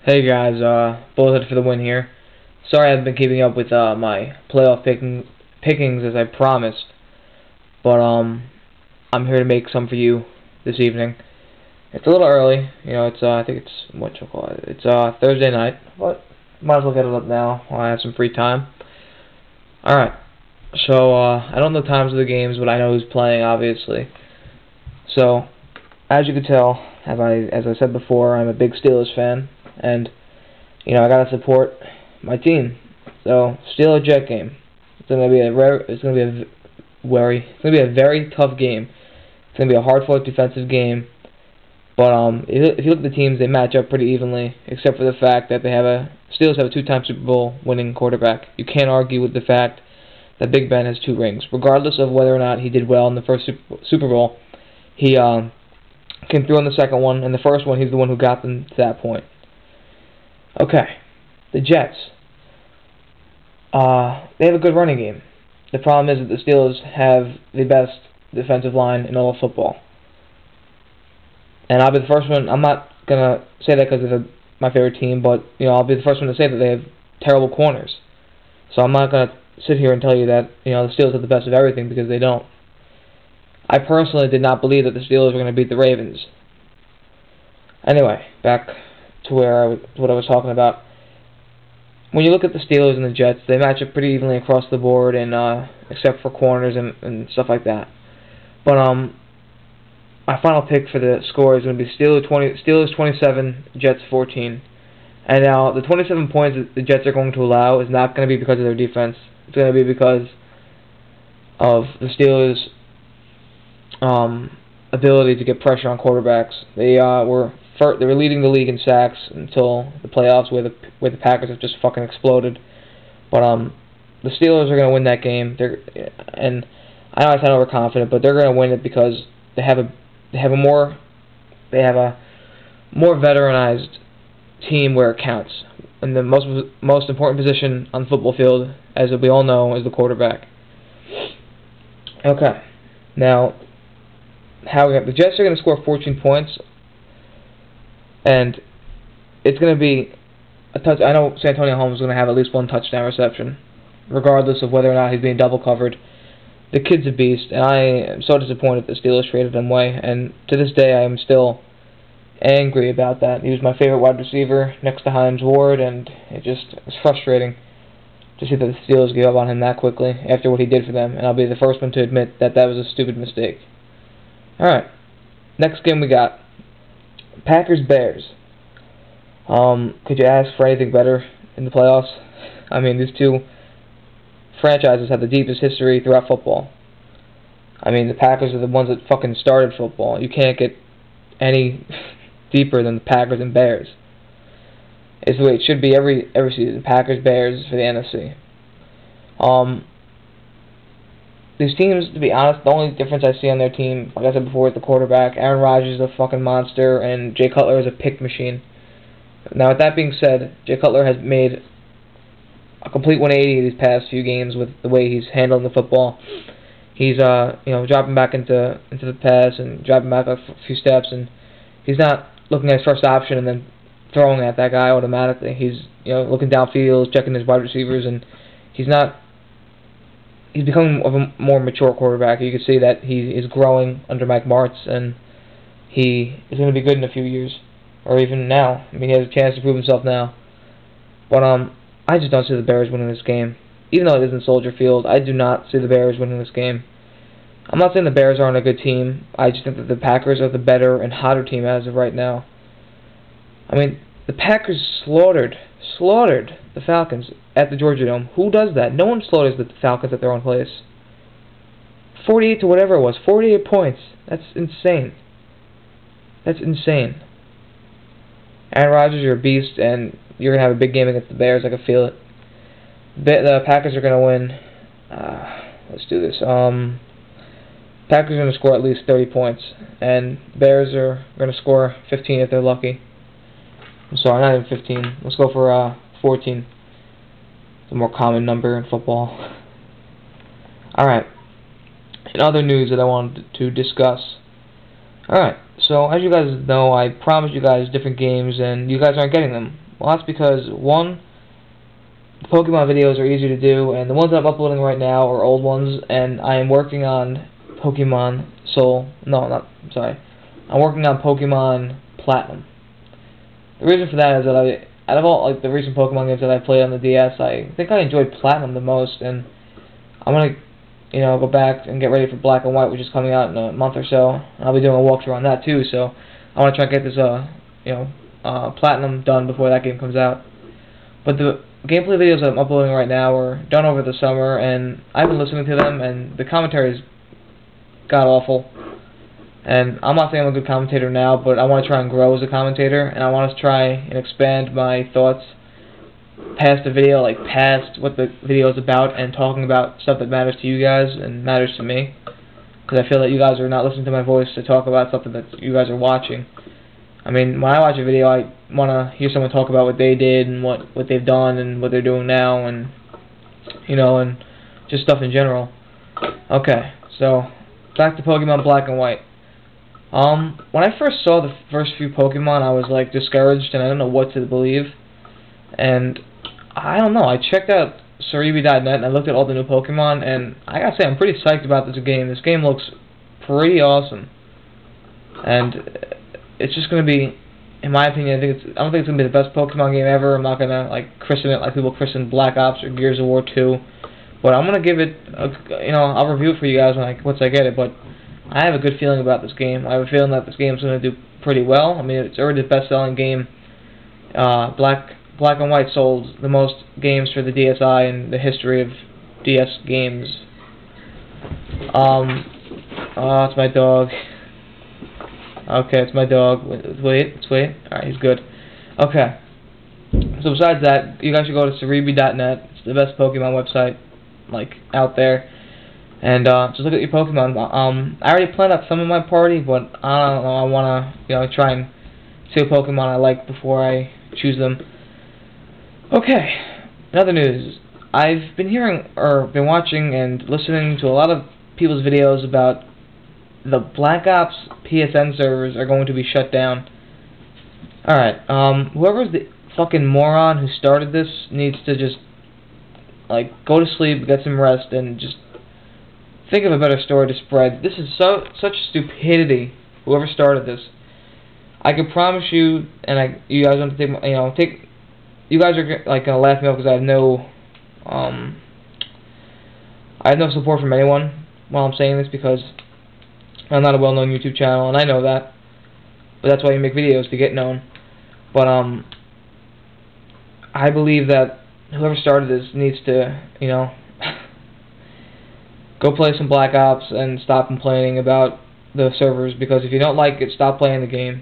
Hey guys, Bullhead for the win here. Sorry I haven't been keeping up with my playoff pickings as I promised, but I'm here to make some for you this evening. It's a little early, it's I think it's what you call it. It's Thursday night, but might as well get it up now while I have some free time. All right, so I don't know the times of the games, but I know who's playing, obviously. So as you can tell, as I said before, I'm a big Steelers fan. And I gotta support my team. So Steelers Jet game. It's gonna be a very tough game. It's gonna be a hard-fought defensive game. But if you look at the teams, they match up pretty evenly, except for the fact that Steelers have a two-time Super Bowl winning quarterback. You can't argue with the fact that Big Ben has 2 rings, regardless of whether or not he did well in the first Super Bowl. He came through on the second one, and the first one he's the one who got them to that point. Okay, the Jets. They have a good running game. The problem is that the Steelers have the best defensive line in all of football. And I'll be the first one. I'm not gonna say that because it's my favorite team, but I'll be the first one to say that they have terrible corners. So I'm not gonna sit here and tell you that the Steelers have the best of everything, because they don't. I personally did not believe that the Steelers were going to beat the Ravens. Anyway, back to what I was talking about. When you look at the Steelers and the Jets, they match up pretty evenly across the board, and except for corners and stuff like that. But my final pick for the score is going to be Steelers 27, Jets 14. And now the 27 points that the Jets are going to allow is not going to be because of their defense. It's going to be because of the Steelers' ability to get pressure on quarterbacks. They were leading the league in sacks until the playoffs, where the Packers have just fucking exploded. But the Steelers are going to win that game. And I know I sound overconfident, but they're going to win it because they have a more veteranized team where it counts. And the most important position on the football field, as we all know, is the quarterback. Okay, now the Jets are going to score 14 points. And it's going to be a touch. I know Santonio Holmes is going to have at least 1 touchdown reception, regardless of whether or not he's being double covered. The kid's a beast, and I am so disappointed the Steelers traded him away. And to this day, I am still angry about that. He was my favorite wide receiver next to Hines Ward, and it was frustrating to see that the Steelers gave up on him that quickly after what he did for them. And I'll be the first one to admit that was a stupid mistake. All right, next game we got Packers-Bears. Could you ask for anything better in the playoffs? I mean, these two franchises have the deepest history throughout football. I mean, the Packers are the ones that fucking started football. You can't get any deeper than the Packers and Bears. It's the way it should be every season. Packers-Bears for the NFC. These teams, to be honest, the only difference I see on their team, like I said before, is the quarterback. Aaron Rodgers is a fucking monster, and Jay Cutler is a pick machine. Now, with that being said, Jay Cutler has made a complete 180 these past few games with the way he's handling the football. He's dropping back into the pass and dropping back a few steps, and he's not looking at his first option and then throwing at that guy automatically. He's looking downfield, checking his wide receivers, and he's becoming a more mature quarterback. You can see that he is growing under Mike Martz, and he is going to be good in a few years, or even now. I mean, he has a chance to prove himself now. But I just don't see the Bears winning this game. Even though it isn't Soldier Field, I do not see the Bears winning this game. I'm not saying the Bears aren't a good team. I just think that the Packers are the better and hotter team as of right now. I mean, the Packers slaughtered the Falcons at the Georgia Dome. Who does that? No one slaughters the Falcons at their own place. 48 to whatever it was. 48 points. That's insane. That's insane. Aaron Rodgers, you're a beast, and you're going to have a big game against the Bears. I can feel it. The Packers are going to win. Let's do this. Packers are going to score at least 30 points, and Bears are going to score 15 if they're lucky. I'm sorry, not even 15. Let's go for 14. It's a more common number in football. Alright. In other news that I wanted to discuss. Alright, so as you guys know, I promised you guys different games, and you guys aren't getting them. Well, that's because, one, the Pokemon videos are easy to do, and the ones that I'm uploading right now are old ones, and I am working on Pokemon Soul. No, not, sorry. I'm working on Pokemon Platinum. The reason for that is that out of all the recent Pokemon games that I played on the DS, I think I enjoyed Platinum the most, and I'm gonna, go back and get ready for Black and White, which is coming out in a month or so. And I'll be doing a walkthrough on that too, so I want to try and get this, Platinum done before that game comes out. But the gameplay videos that I'm uploading right now were done over the summer, and I've been listening to them, and the commentary is god-awful. And I'm not saying I'm a good commentator now, but I want to try and grow as a commentator, and I want to try and expand my thoughts past the video, like past what the video is about, and talking about stuff that matters to you guys and matters to me. Because I feel that you guys are not listening to my voice to talk about something that you guys are watching. I mean, when I watch a video, I want to hear someone talk about what they did and what they've done and what they're doing now, and and just stuff in general. Okay, so back to Pokemon Black and White. When I first saw the first few Pokemon, I was like discouraged and I didn't know what to believe. And I don't know, I checked out Cerebi.net and I looked at all the new Pokemon, and I gotta say I'm pretty psyched about this game. This game looks pretty awesome. And it's just gonna be, in my opinion, I don't think it's gonna be the best Pokemon game ever. I'm not gonna christen it like people christen Black Ops or Gears of War 2. But I'm gonna give it I'll review it for you guys once I get it, but I have a good feeling about this game. I have a feeling that this game is going to do pretty well. I mean, it's already the best-selling game. Black and White sold the most games for the DSi in the history of DS games. Oh, it's my dog. Okay, it's my dog. Let's wait. Alright, he's good. Okay. So besides that, you guys should go to Cerebi.net. It's the best Pokemon website, out there. And just look at your Pokemon. I already planned out some of my party, but I don't know. I want to, try and see what Pokemon I like before I choose them. Okay. In other news, I've been been watching and listening to a lot of people's videos about the Black Ops PSN servers are going to be shut down. Alright. Whoever's the fucking moron who started this needs to just go to sleep, get some rest, and just think of a better story to spread. This is such stupidity. Whoever started this, I can promise you, and you guys don't take, you guys are gonna laugh me off because I have no support from anyone while I'm saying this, because I'm not a well-known YouTube channel, and I know that. But that's why you make videos, to get known. But I believe that whoever started this needs to, go play some Black Ops and stop complaining about the servers, because if you don't like it, stop playing the game.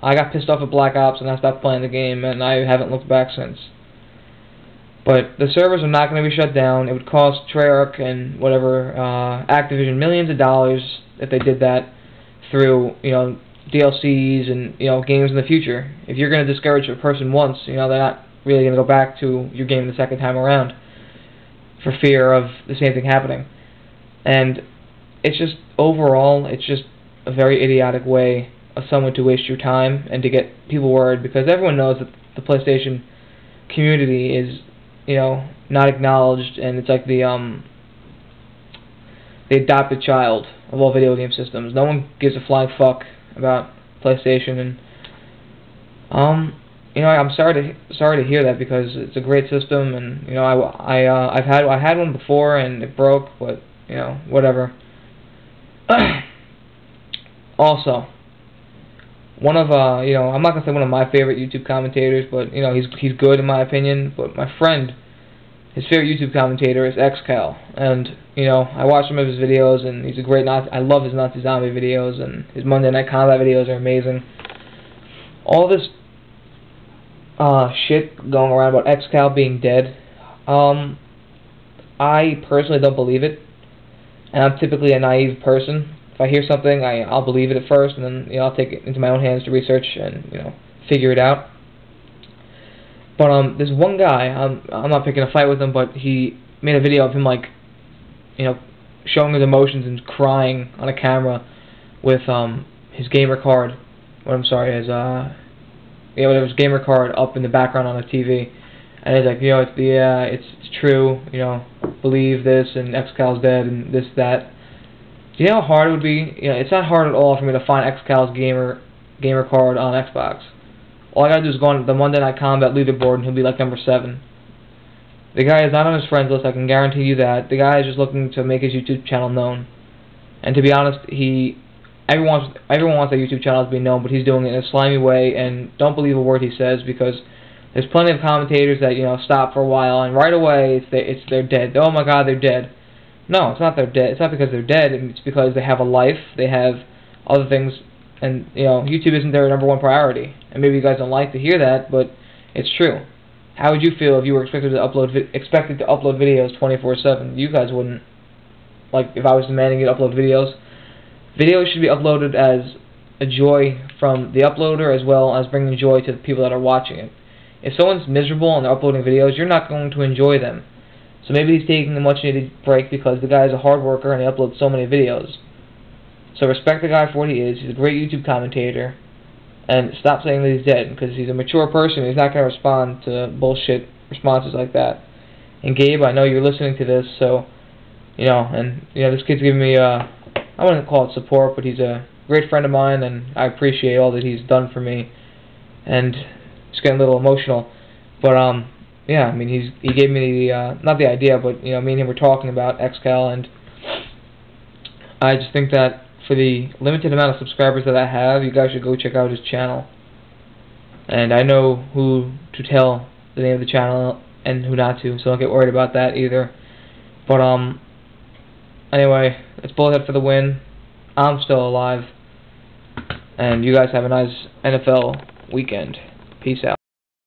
I got pissed off at Black Ops and I stopped playing the game, and I haven't looked back since. But the servers are not going to be shut down. It would cost Treyarch and Activision millions of dollars if they did that through, DLCs and, games in the future. If you're going to discourage a person once, they're not really going to go back to your game the second time around for fear of the same thing happening. And it's just, overall, it's just a very idiotic way of someone to waste your time and to get people worried, because everyone knows that the PlayStation community is, not acknowledged, and it's like the adopted child of all video game systems. No one gives a flying fuck about PlayStation, and I'm sorry to hear that, because it's a great system, and I had one before and it broke, but whatever. Also, one of I'm not gonna say one of my favorite YouTube commentators, but he's good in my opinion. But my friend, his favorite YouTube commentator is XCAL, and I watch some of his videos, and he's a great I love his Nazi Zombie videos, and his Monday Night Combat videos are amazing. All this shit going around about XCAL being dead, I personally don't believe it. And I'm typically a naive person. If I hear something, I'll believe it at first, and then I'll take it into my own hands to research and figure it out. But this one guy, I'm not picking a fight with him, but he made a video of him showing his emotions and crying on a camera with his gamer card. His there was gamer card up in the background on the TV, and he's like, it's true, believe this, and XCAL's dead, and this, that. Do you know how hard it would be? It's not hard at all for me to find XCAL's gamer card on Xbox. All I gotta do is go on the Monday Night Combat leaderboard, and he'll be like number 7. The guy is not on his friends list, I can guarantee you that. The guy is just looking to make his YouTube channel known. And to be honest, everyone wants their YouTube channel to be known, but he's doing it in a slimy way, and don't believe a word he says, because there's plenty of commentators that, stop for a while, and right away they're dead. Oh my god, they're dead. No, it's not they're dead. It's not because they're dead, it's because they have a life, they have other things, and, YouTube isn't their #1 priority. And maybe you guys don't like to hear that, but it's true. How would you feel if you were expected to upload videos 24/7? You guys wouldn't. Like, if I was demanding you to upload videos. Videos should be uploaded as a joy from the uploader, as well as bringing joy to the people that are watching it. If someone's miserable and they're uploading videos, you're not going to enjoy them. So maybe he's taking a much-needed break because the guy is a hard worker and he uploads so many videos. So respect the guy for what he is. He's a great YouTube commentator. And stop saying that he's dead, because he's a mature person. He's not going to respond to bullshit responses like that. And Gabe, I know you're listening to this, so, this kid's giving me, I wouldn't call it support, but he's a great friend of mine, and I appreciate all that he's done for me. And it's getting a little emotional. But, yeah, I mean, he gave me the, not the idea, but, me and him were talking about XCAL, and I just think that for the limited amount of subscribers that I have, you guys should go check out his channel. And I know who to tell the name of the channel and who not to, so don't get worried about that either. But, anyway, it's Bullhead for the win. I'm still alive. And you guys have a nice NFL weekend. Peace out.